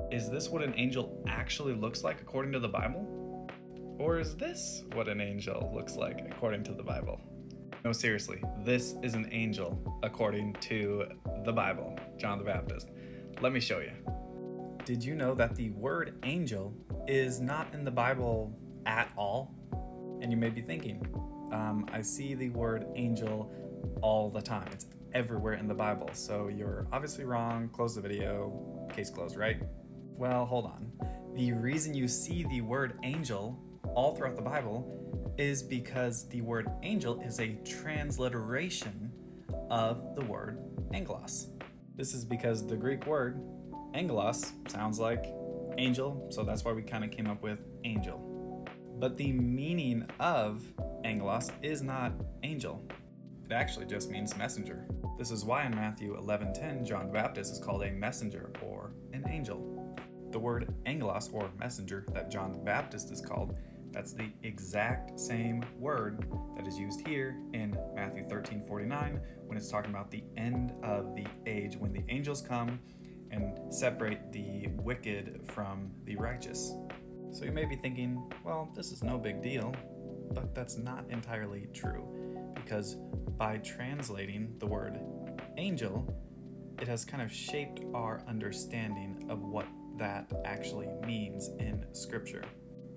Is this what an angel actually looks like according to the Bible? Or is this what an angel looks like according to the Bible? No, seriously, this is an angel according to the Bible, John the Baptist. Let me show you. Did you know that the word angel is not in the Bible at all? And you may be thinking, I see the word angel all the time. It's everywhere in the Bible. So you're obviously wrong. Close the video. Case closed, right? Well, hold on. The reason you see the word angel all throughout the Bible is because the word angel is a transliteration of the word angelos. This is because the Greek word angelos sounds like angel, so that's why we kind of came up with angel. But the meaning of angelos is not angel. It actually just means messenger. This is why in Matthew 11:10, John the Baptist is called a messenger or an angel. The word angelos or messenger that John the Baptist is called, that's the exact same word that is used here in Matthew 13:49 when it's talking about the end of the age, when the angels come and separate the wicked from the righteous. So you may be thinking, well, this is no big deal, but that's not entirely true, because by translating the word angel, it has kind of shaped our understanding of what that actually means in Scripture.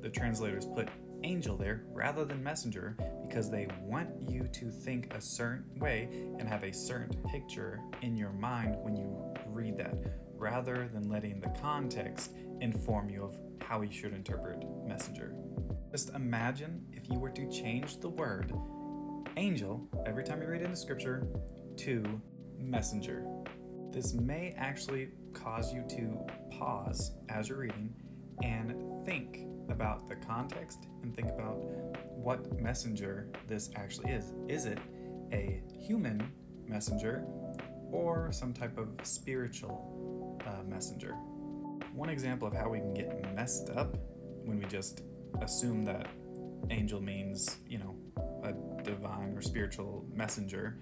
The translators put angel there rather than messenger because they want you to think a certain way and have a certain picture in your mind when you read that, rather than letting the context inform you of how you should interpret messenger. Just imagine if you were to change the word angel every time you read it in the Scripture to messenger. This may actually cause you to pause as you're reading and think about the context and think about what messenger this actually is. Is it a human messenger or some type of spiritual messenger? One example of how we can get messed up when we just assume that angel means, a divine or spiritual messenger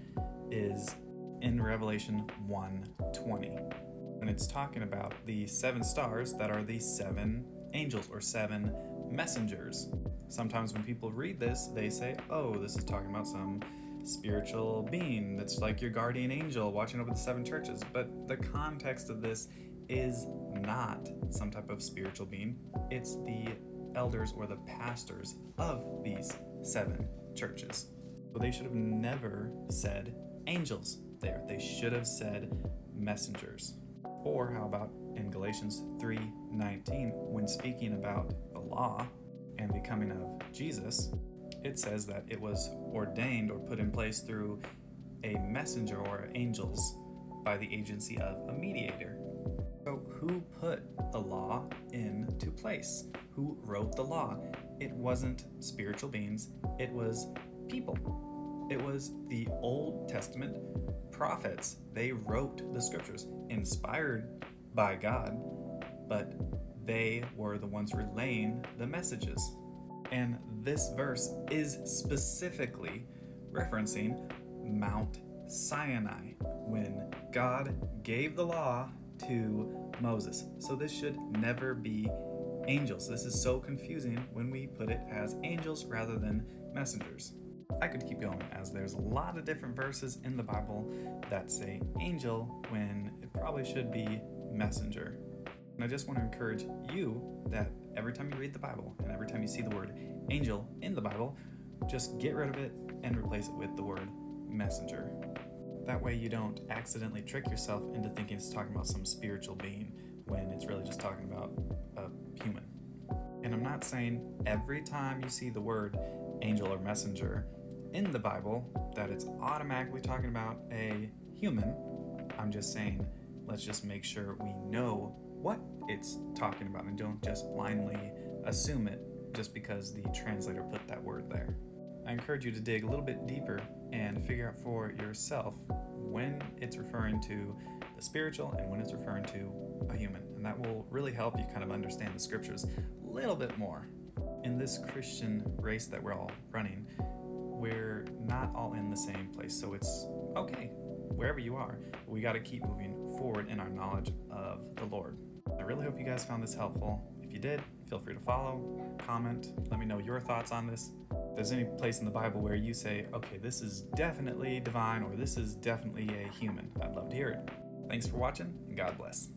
is in Revelation 1:20, when it's talking about the 7 stars that are the 7 angels or 7 messengers. Sometimes when people read this, they say, oh, this is talking about some spiritual being that's like your guardian angel watching over the 7 churches. But the context of this is not some type of spiritual being. It's the elders or the pastors of these 7 churches. So they should have never said angels there. They should have said messengers. Or how about in Galatians 3:19, when speaking about the law and the coming of Jesus, it says that it was ordained or put in place through a messenger or angels by the agency of a mediator. So who put the law into place? Who wrote the law? It wasn't spiritual beings, it was people. It was the Old Testament prophets. They wrote the scriptures, inspired by God, but they were the ones relaying the messages. And this verse is specifically referencing Mount Sinai, when God gave the law to Moses. So this should never be angels. This is so confusing when we put it as angels rather than messengers. I could keep going, as there's a lot of different verses in the Bible that say angel when it probably should be messenger. And I just want to encourage you that every time you read the Bible and every time you see the word angel in the Bible, just get rid of it and replace it with the word messenger. That way you don't accidentally trick yourself into thinking it's talking about some spiritual being when it's really just talking about a human. And I'm not saying every time you see the word angel or messenger in the Bible that it's automatically talking about a human. I'm just saying, let's just make sure we know what it's talking about and don't just blindly assume it just because the translator put that word there. I encourage you to dig a little bit deeper and figure out for yourself when it's referring to the spiritual and when it's referring to a human. And that will really help you kind of understand the scriptures a little bit more. In this Christian race that we're all running, we're not all in the same place. So it's okay, wherever you are, we got to keep moving forward in our knowledge of the Lord. I really hope you guys found this helpful. If you did, feel free to follow, comment, let me know your thoughts on this. If there's any place in the Bible where you say, okay, this is definitely divine or this is definitely a human, I'd love to hear it. Thanks for watching, and God bless.